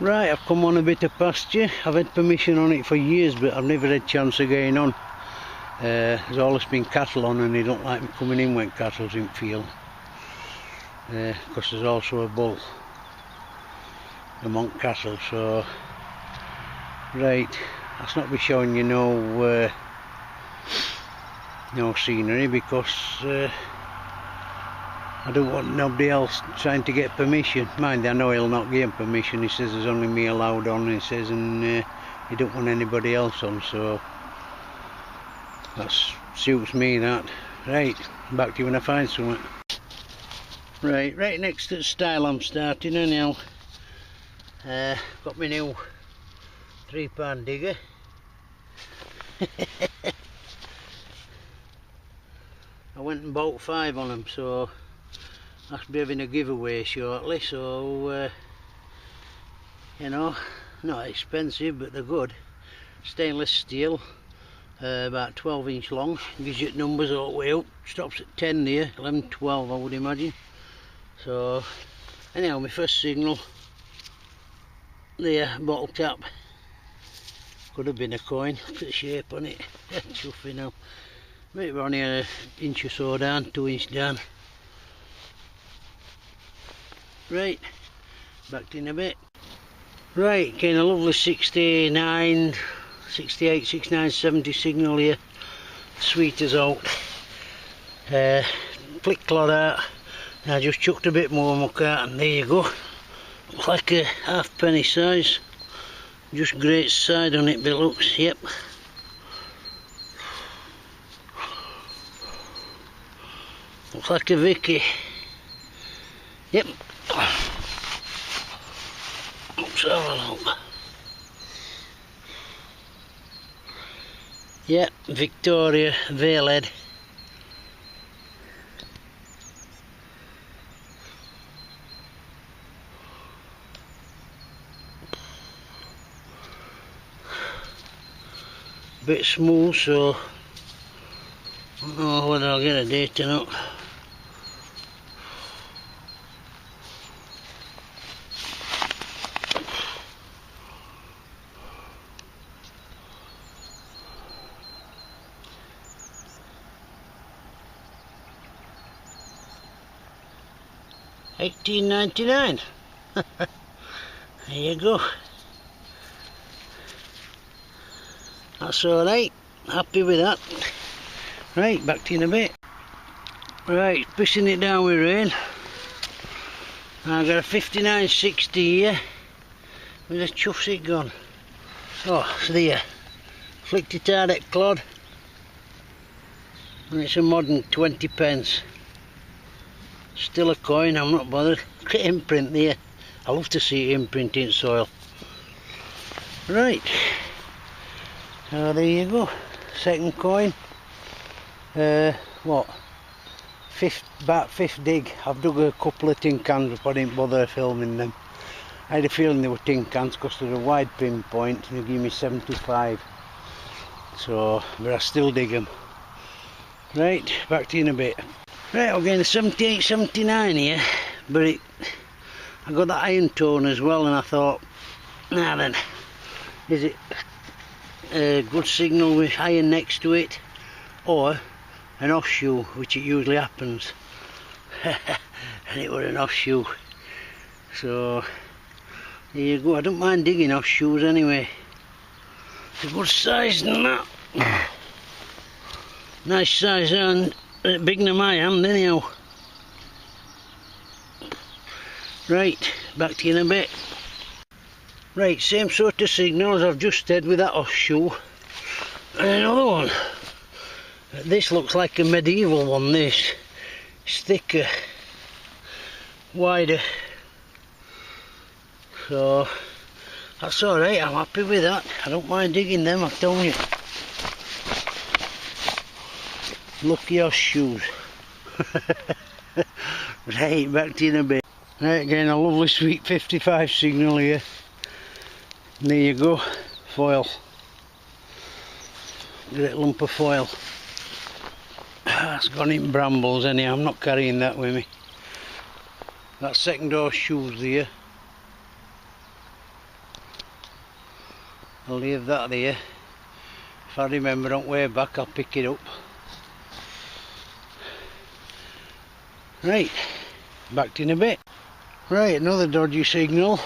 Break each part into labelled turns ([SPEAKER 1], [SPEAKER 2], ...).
[SPEAKER 1] Right, I've come on a bit of pasture. I've had permission on it for years, but I've never had a chance of getting on. There's always been cattle on, and they don't like me coming in when cattle's in field. Because there's also a bull among cattle, so... Right, I'll not be showing you no scenery, because I don't want nobody else trying to get permission. Mind, I know he'll not give him permission. He says there's only me allowed on, he says, and he don't want anybody else on, so that suits me, that. Right, back to you when I find something. Right next to the stile I'm starting anyhow. Got my new £3 digger. I went and bought 5 on them, so I'll be having a giveaway shortly, so you know, not expensive but they're good. Stainless steel, about 12" long, gives you numbers all the way up, stops at 10 there, 11, 12 I would imagine. So anyhow, my first signal there, bottle cap, could have been a coin, look at the shape on it. Chuffy now. Maybe we're only an inch or so down, 2 inch down. Right, back in a bit. Right, getting a lovely 69, 68, 69, 70 signal here. Sweet as out. Flick clod out. I just chucked a bit more muck out, and there you go. Looks like a halfpenny size. Just great side on it, but it looks, yep. Looks like a Vicky. Yep. Let's have a look. Yep, Victoria Veilhead. Bit smooth, so I don't know whether I'll get a date or not. $18.99. There you go. That's alright, happy with that. Right, back to you in a bit. Right, pissing it down with rain. I've got a 5960 here with a chuff's it gone. Oh, it's there. Flicked it out at clod, and it's a modern 20p. Still a coin, I'm not bothered. Look at imprint there. I love to see imprint in soil. Right. There you go, second coin. What? About fifth dig. I've dug a couple of tin cans, but I didn't bother filming them. I had a feeling they were tin cans because they're a wide pinpoint, and they give me 75. So, but I still dig them. Right, back to you in a bit. Right, I'm getting a 78, 79 here, but I got that iron tone as well, and I thought, nah then, is it a good signal with iron next to it, or an offshoe, which it usually happens. And it was an offshoe, so there you go. I don't mind digging offshoes anyway. It's a good size than that. Nice size, and bigger than my hand anyhow. Right, back to you in a bit. Right, same sort of signal as I've just had with that offshoe. And another one. This looks like a medieval one, this. It's thicker, wider. So, that's alright, I'm happy with that. I don't mind digging them, I'm telling you. Lucky horseshoes. Right, back to you in a bit. Right, again, a lovely sweet 55 signal here. There you go, foil. Great lump of foil. That's gone in brambles anyhow, I'm not carrying that with me. That second horseshoe's there. I'll leave that there. If I remember on the way back I'll pick it up. Right, back in a bit. Right, another dodgy signal.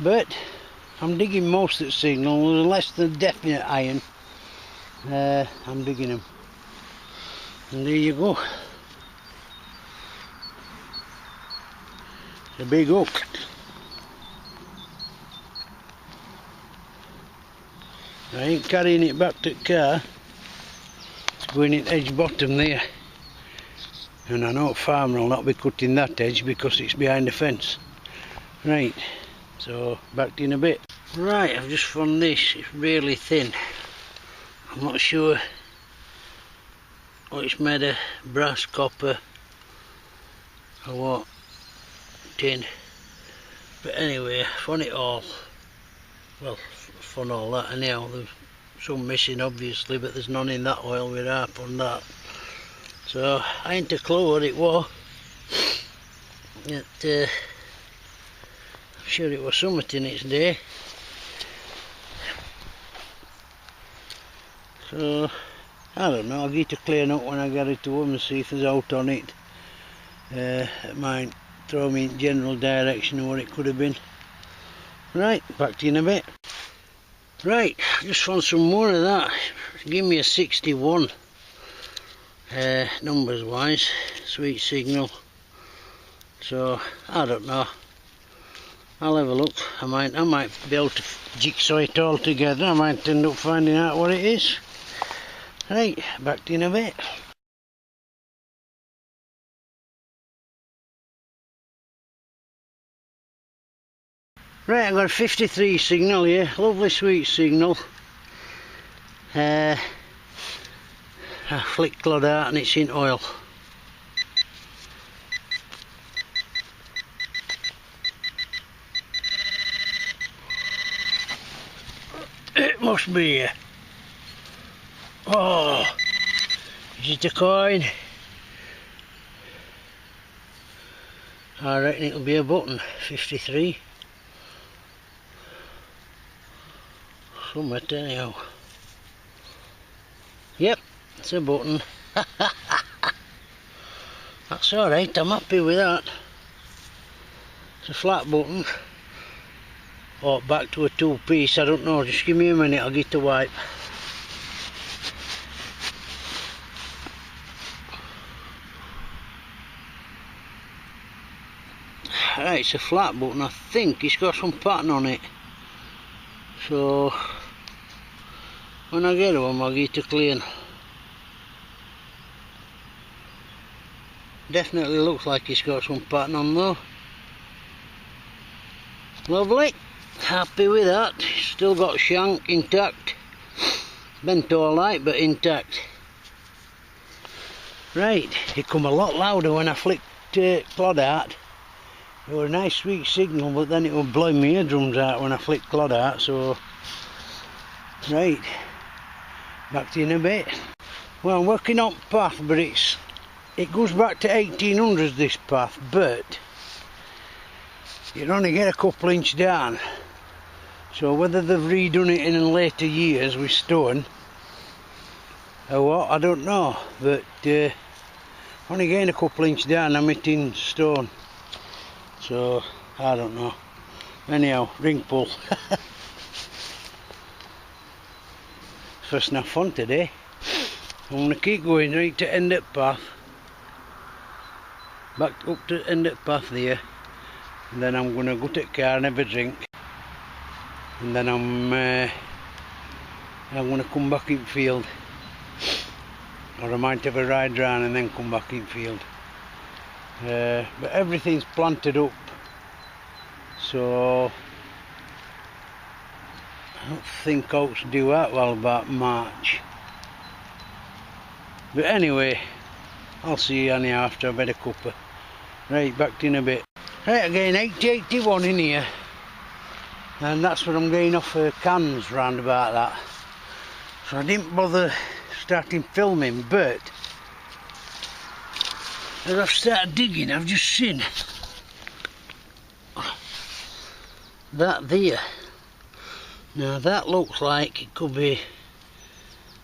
[SPEAKER 1] But I'm digging most of the signal, unless they're definite iron. I'm digging them. And there you go. It's a big hook. I ain't carrying it back to the car. It's going in edge bottom there. And I know a farmer will not be cutting that edge because it's behind the fence. Right, so back in a bit. Right, I've just found this. It's really thin. I'm not sure what it's made of, brass, copper or what, tin. But anyway, I found it all. Well, found all that anyhow. There's some missing obviously, but there's none in that oil with harp on that. So I ain't a clue what it was. I'm sure it was something in its day. So I don't know, I'll get to clean up when I get it to home and see if there's out on it. It might throw me in general direction of what it could have been. Right, back to you in a bit. Right, just found some more of that. Give me a 61 numbers wise, sweet signal. So I don't know, I'll have a look. I might be able to jigsaw it all together. I might end up finding out what it is. Right, back to you in a bit. Right, I've got a 53 signal here, lovely sweet signal. I flick clod out and it's in oil. It must be here. Oh, is it a coin? I reckon it'll be a button. 53. Somewhat anyhow. Yep, it's a button. That's alright, I'm happy with that. It's a flat button. Or back to a two-piece, I don't know, just give me a minute, I'll get the wipe. Right, it's a flat button. I think it's got some pattern on it. So when I get home I'll get it clean. Definitely looks like it's got some pattern on though. Lovely, happy with that. Still got shank intact. Bent alright but intact. Right, it come a lot louder when I flicked clod out. It was a nice sweet signal, but then it was blowing my eardrums out when I flicked clod out, so right, back to you in a bit. Well, I'm working on path, but it goes back to 1800s this path, but you only get a couple inch down. So whether they've redone it in later years with stone or what, I don't know, but only getting a couple inch down, I'm hitting stone. So, I don't know. Anyhow, ring pull. First enough fun today. I'm going to keep going right to end up path. Back up to end up path there. And then I'm going to go to the car and have a drink. And then I'm going to come back in field. Or I might have a ride round and then come back in field. But everything's planted up, so I don't think oats do that well about March. But anyway, I'll see you anyhow after I've had a cuppa. Right, back to in a bit. Right, again, 8081 in here, and that's what I'm getting off cans round about that. So I didn't bother starting filming, but as I've started digging, I've just seen that there. Now that looks like it could be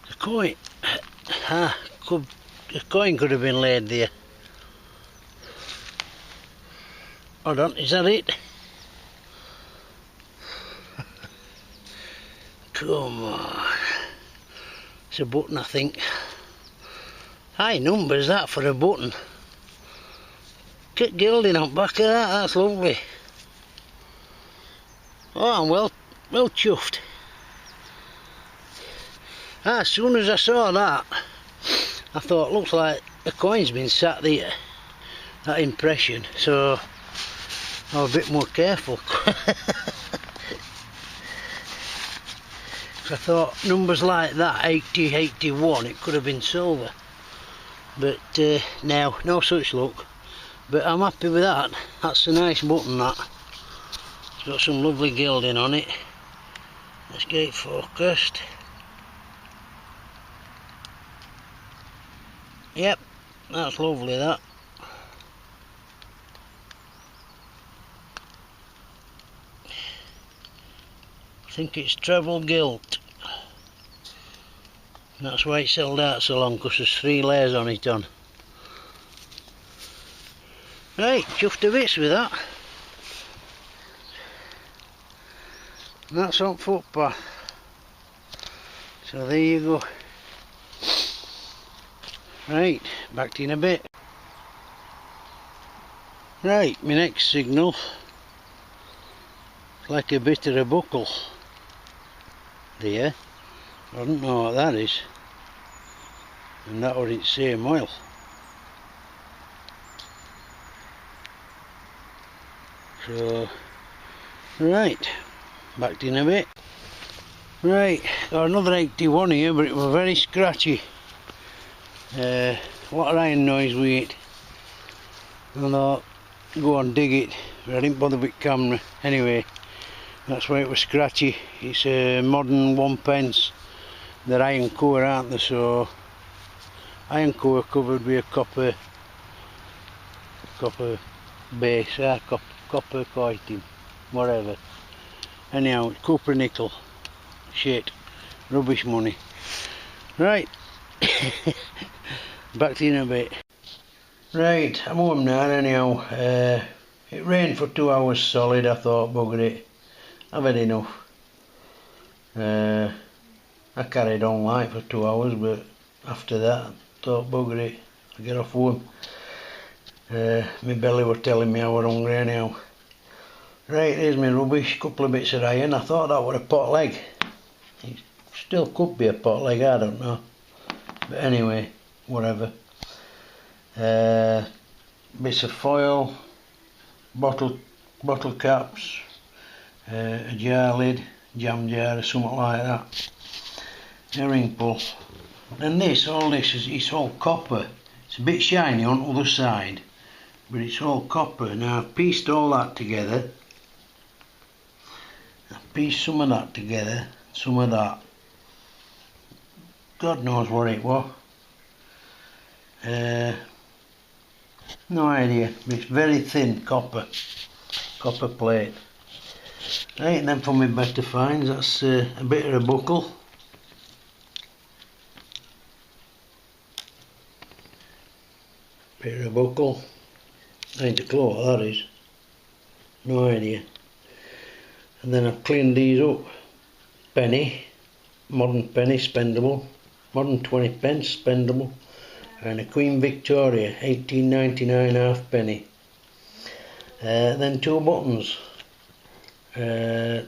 [SPEAKER 1] a coin. A coin could have been laid there. Hold on, is that it? Come on. It's a button, I think. High numbers that for a button. Get gilding on back of that, that's lovely. Oh, I'm well chuffed. As soon as I saw that, I thought, looks like a coin's been sat there. That impression, so I was a bit more careful. I thought numbers like that, 80, 81, it could have been silver. But now, no such luck. But I'm happy with that. That's a nice button, that. It's got some lovely gilding on it. Let's get it focused. Yep, that's lovely, that. I think it's treble gilt. That's why it's held out so long, because there's 3 layers on it on. Right, chuffed to bits with that. And that's on footpath. So there you go. Right, back to you in a bit. Right, my next signal. It's like a bit of a buckle. There. I don't know what that is. And that was its same oil. So, right, back to you in a bit. Right, got another 81 here, but it was very scratchy. What iron noise with it. I thought, go and dig it, but I didn't bother with camera. Anyway, that's why it was scratchy. It's a modern 1p. They're iron core, aren't they? So iron core covered with a copper base, copper coating, whatever. Anyhow, it's copper nickel. Shit, rubbish money. Right, back to you in a bit. Right, I'm home now. Anyhow, it rained for 2 hours solid. I thought, bugger it, I've had enough. I carried on like for 2 hours, but after that, I thought, bugger it, I'll get off home. My belly was telling me I was hungry anyhow. Right, here's my rubbish, couple of bits of iron. I thought that was a pot leg. It still could be a pot leg, I don't know. But anyway, whatever. Bits of foil, bottle caps, a jar lid, jam jar or something like that. A ring pull. And all this is, it's all copper. It's a bit shiny on the other side, but it's all copper. Now I've pieced all that together. I've pieced some of that together, some of that. God knows what it was. No idea, but it's very thin copper plate. Right, and then for my better finds, that's a bit of a buckle. Bit of a buckle. Ain't a clue what that is. No idea. And then I've cleaned these up. Penny, modern penny, spendable. Modern 20p, spendable. And a Queen Victoria, 1899 halfpenny. Then 2 buttons. I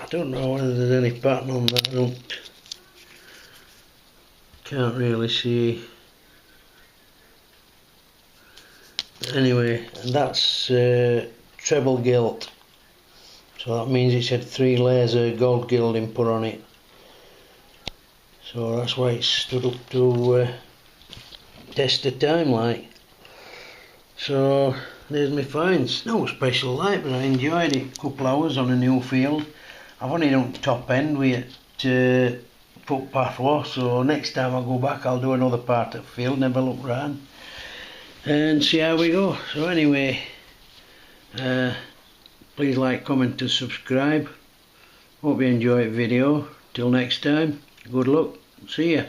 [SPEAKER 1] don't know whether there's any pattern on that. Can't really see. Anyway, and that's treble gilt. So that means it's had 3 layers of gold gilding put on it. So that's why it's stood up to test of time like. So there's my finds. No special light, but I enjoyed it. Couple hours on a new field. I've only done top end with it footpath was, so next time I go back I'll do another part of the field, never look round and see how we go. So anyway, please like, comment and subscribe. Hope you enjoyed the video. Till next time, good luck. See ya.